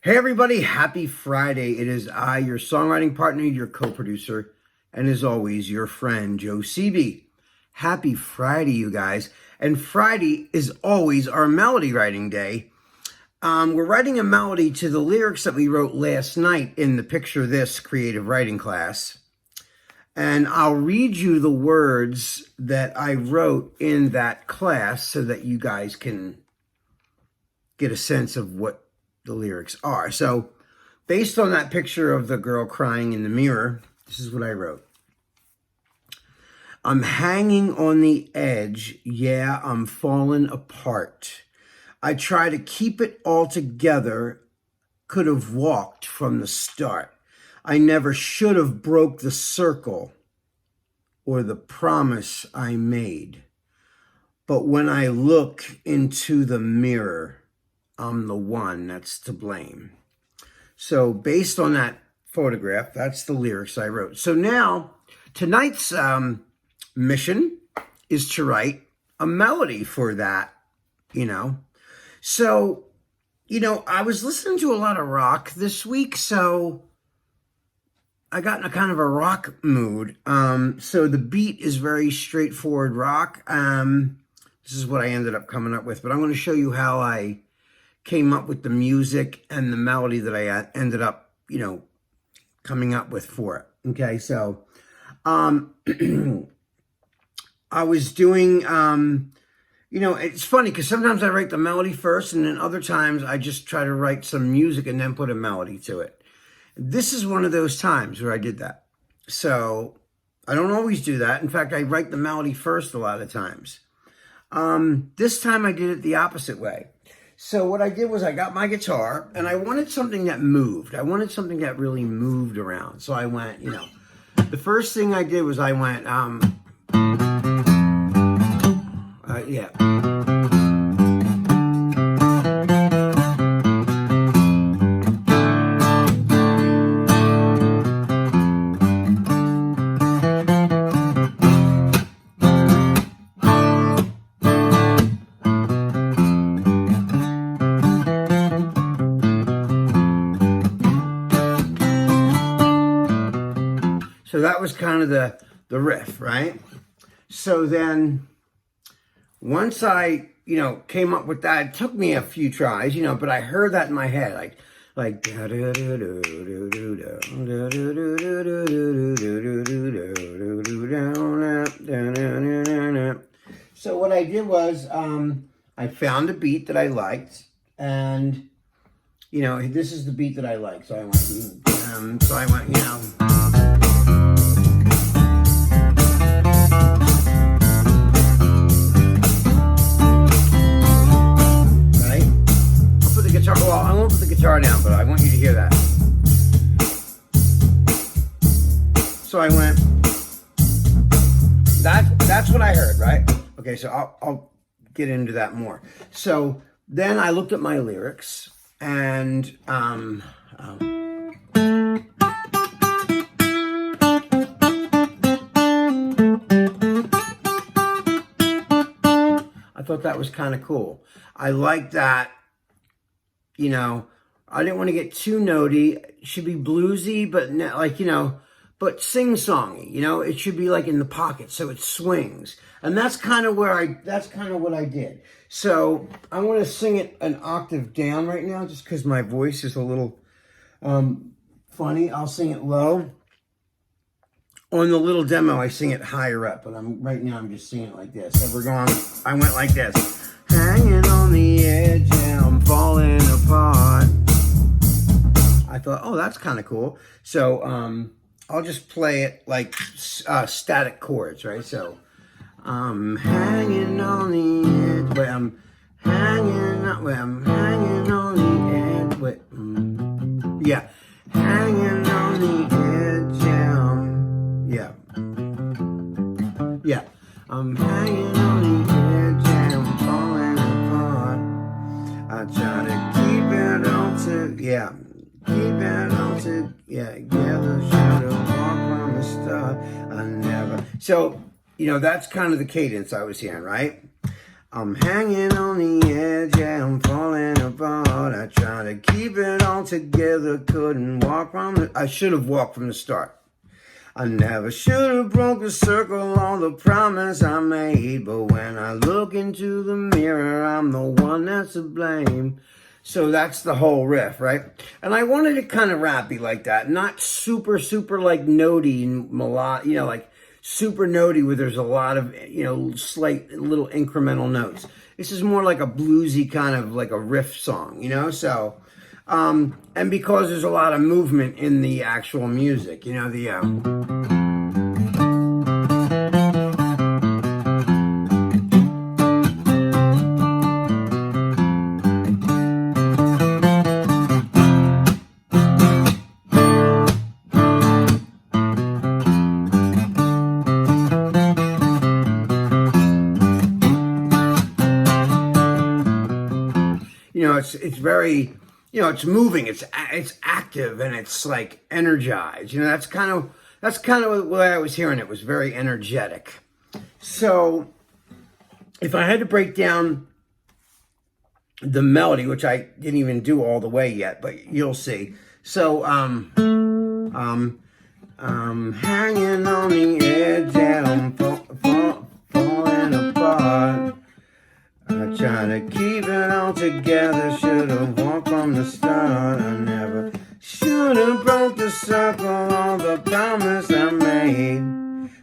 Hey everybody, happy Friday. It is I, your songwriting partner, your co-producer, and as always, your friend, Joe Seeby. Happy Friday, you guys. And Friday is always our melody writing day. We're writing a melody to the lyrics that we wrote last night in the Picture This creative writing class. And I'll read you the words that I wrote in that class so that you guys can get a sense of what the lyrics are. So based on that picture of the girl crying in the mirror, this is what I wrote. I'm hanging on the edge, yeah, I'm falling apart. I try to keep it all together, could have walked from the start. I never should have broke the circle or the promise I made. But when I look into the mirror, I'm the one that's to blame. So based on that photograph, that's the lyrics I wrote. So now, tonight's mission is to write a melody for that, So, I was listening to a lot of rock this week, so I got in a kind of a rock mood. So the beat is very straightforward rock. This is what I ended up coming up with, but I'm going to show you how I came up with the music and the melody that I ended up, coming up with for it. Okay, so I was doing, it's funny because sometimes I write the melody first and then other times I just try to write some music and then put a melody to it. This is one of those times where I did that. So I don't always do that. In fact, I write the melody first a lot of times. This time I did it the opposite way. So what I did was I got my guitar and I wanted something that moved. I wanted something that really moved around. So I went, the first thing I did was I went, yeah. So that was kind of the riff, right? So then once I, came up with that, it took me a few tries, but I heard that in my head, like so what I did was I found a beat that I liked, and this is the beat that I like. So I went, Well, I won't put the guitar down, but I want you to hear that. So I went, that's what I heard, right? Okay, so I'll get into that more. So then I looked at my lyrics, and I thought that was kind of cool. I liked that. I didn't want to get too notey. It should be bluesy, but but sing-songy. It should be like in the pocket, so it swings. And that's kind of what I did. So I want to sing it an octave down right now, just because my voice is a little funny. I'll sing it low. On the little demo, I sing it higher up, but right now I'm just singing it like this. So I went like this. Hanging on the edge and I'm falling apart. I thought, oh, that's kind of cool. So I'll just play it like static chords, right? So I'm hanging on the edge, but I'm hanging on the edge, but yeah, hanging on the edge, yeah, I'm hanging on the edge and I'm falling apart. I try to keep it all together, should have walked from the start. I never. So, that's kind of the cadence I was hearing, right? I'm hanging on the edge, yeah, I'm falling apart. I try to keep it all together, couldn't walk from the... I should have walked from the start. I never should have broke the circle, all the promise I made. But when I look into the mirror, I'm the one that's to blame. So that's the whole riff, right? And I wanted it kind of rappy like that. Not super, super like notey and melodic, you know, like super notey where there's a lot of, you know, slight little incremental notes. This is more like a bluesy kind of like a riff song, you know? So, and because there's a lot of movement in the actual music, you know, the, you know, it's very, you know, it's moving, it's active, and it's like energized. You know, that's kind of the way I was hearing it. It was very energetic. So if I had to break down the melody, which I didn't even do all the way yet, but you'll see. So hanging on the edge, yeah, I'm falling apart. I try to keep it all together, should've walked from the start. I never should've broke the circle, all the promise I made.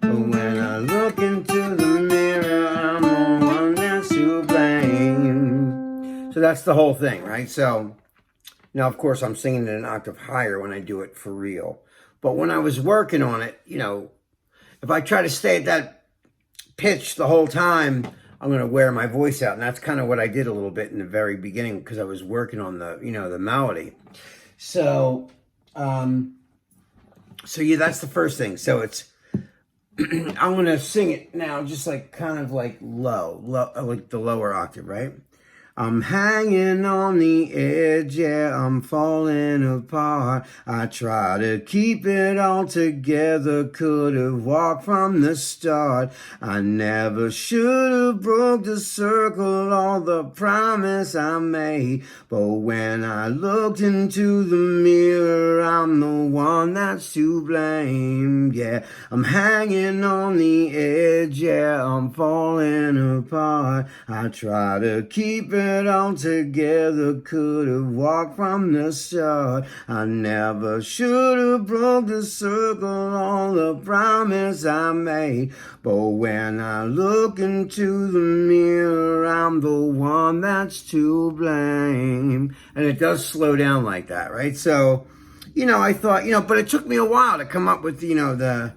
But when I look into the mirror, I'm the one that's to blame. So that's the whole thing, right? So now, of course, I'm singing it an octave higher when I do it for real. But when I was working on it, you know, if I try to stay at that pitch the whole time, I'm going to wear my voice out. And that's kind of what I did a little bit in the very beginning because I was working on the, you know, the melody. So, so yeah, that's the first thing. So it's, I'm going to sing it now, just like kind of like low, like the lower octave, right? I'm hanging on the edge, yeah, I'm falling apart. I try to keep it all together, could have walked from the start. I never should have broke the circle, all the promise I made. But when I looked into the mirror, I'm the one that's to blame. Yeah, I'm hanging on the edge, yeah, I'm falling apart. I try to keep it all together, could have walked from the start. I never should have broke the circle, all the promise I made. But when I look into the mirror, I'm the one that's to blame. And it does slow down like that, right? So, you know, I thought, you know, but it took me a while to come up with, you know, the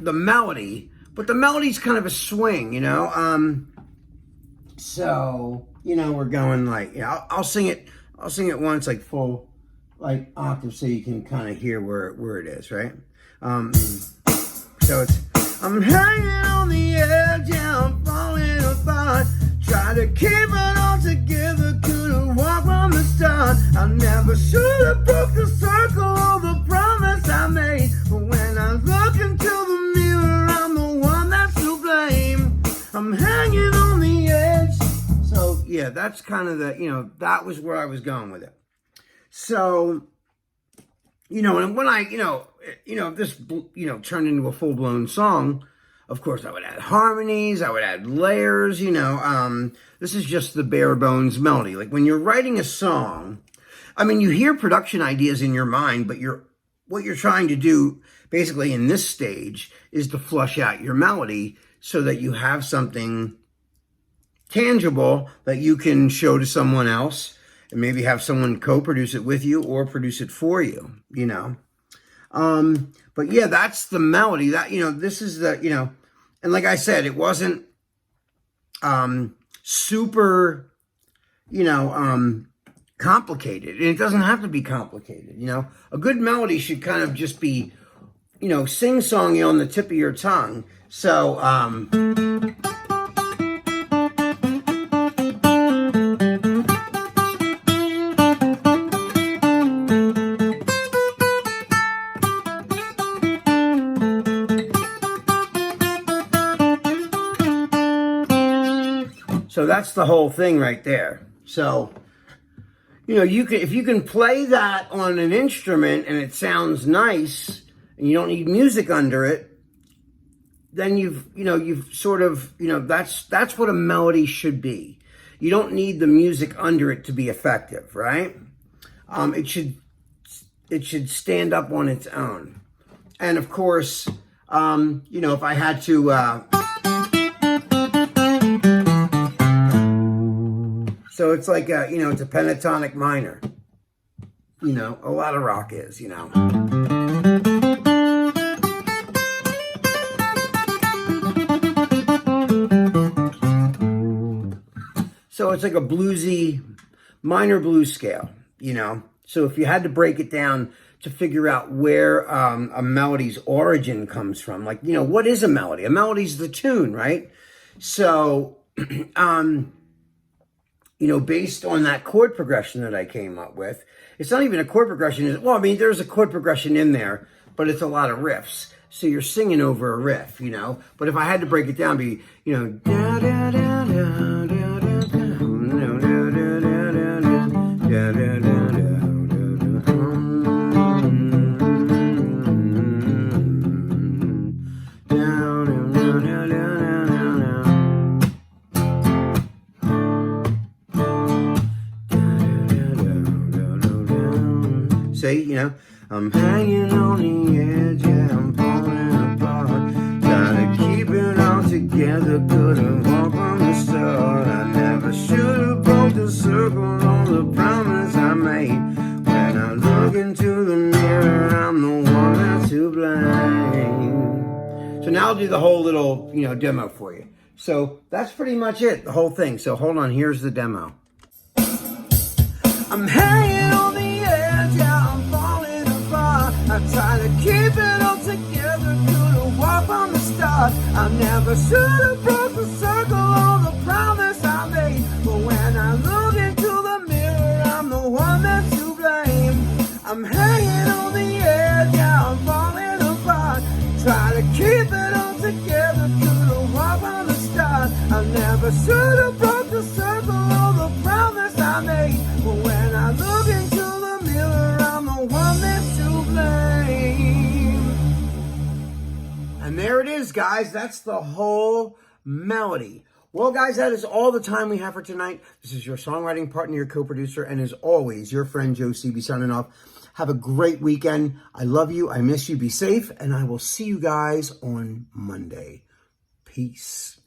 melody. But the melody's kind of a swing, you know. So, you know, we're going like, yeah, I'll sing it once, like full, like octave, so you can kind of hear where it is, right? So it's, I'm hanging on the edge, yeah, I'm falling apart. Try to keep it all together, couldn't walk from the start. I never should have broke the circle, all the promise I made. But when I look into the mirror, I'm the one that's to blame. I'm hanging on the edge. So, yeah, that's kind of the, you know, that was where I was going with it. So, you know, and when I, you know, this, you know, turned into a full-blown song, of course, I would add harmonies, I would add layers, you know. This is just the bare bones melody. Like, when you're writing a song, I mean, you hear production ideas in your mind, but what you're trying to do, basically, in this stage, is to flush out your melody so that you have something tangible that you can show to someone else and maybe have someone co-produce it with you or produce it for you, you know. But yeah, that's the melody that, you know, this is the, you know, and like I said, it wasn't, super, you know, complicated, and it doesn't have to be complicated, you know. A good melody should kind of just be, you know, sing-songy on the tip of your tongue. So, So that's the whole thing right there. So, you know, if you can play that on an instrument and it sounds nice and you don't need music under it, then you've sort of, that's what a melody should be. You don't need the music under it to be effective, right? It should stand up on its own. And of course, if I had to, so it's like it's a pentatonic minor. A lot of rock is, So it's like a bluesy, minor blues scale, So if you had to break it down to figure out where a melody's origin comes from, like, what is a melody? A melody's the tune, right? So, based on that chord progression that I came up with, it's not even a chord progression. There's a chord progression in there, but it's a lot of riffs. So you're singing over a riff, But if I had to break it down, it'd be, da da da da da. See, I'm hanging on the edge, yeah, I'm falling apart. Gotta keep it all together, couldn't walk on the start. I never should have broke the circle on the promise I made. When I look into the mirror, I'm the one that's to blame. So now I'll do the whole little, demo for you. So that's pretty much it, the whole thing. So hold on, here's the demo. I'm hanging on the edge, yeah, I'm falling apart. I try to keep it all together, couldn't walk on the start. I never should have broke the circle on the promise I made. But when I look into the mirror, I'm the one that's to blame. I'm hanging on the edge, yeah, I'm falling apart. Try to keep it all together, couldn't walk on the start. I never should have broke the circle on the promise I made. But when I look into the mirror, I'm the one that's to blame. And there it is, guys. That's the whole melody. Well, guys, that is all the time we have for tonight. This is your songwriting partner, your co-producer, and as always, your friend Joe Seeby signing off. Have a great weekend. I love you. I miss you. Be safe. And I will see you guys on Monday. Peace.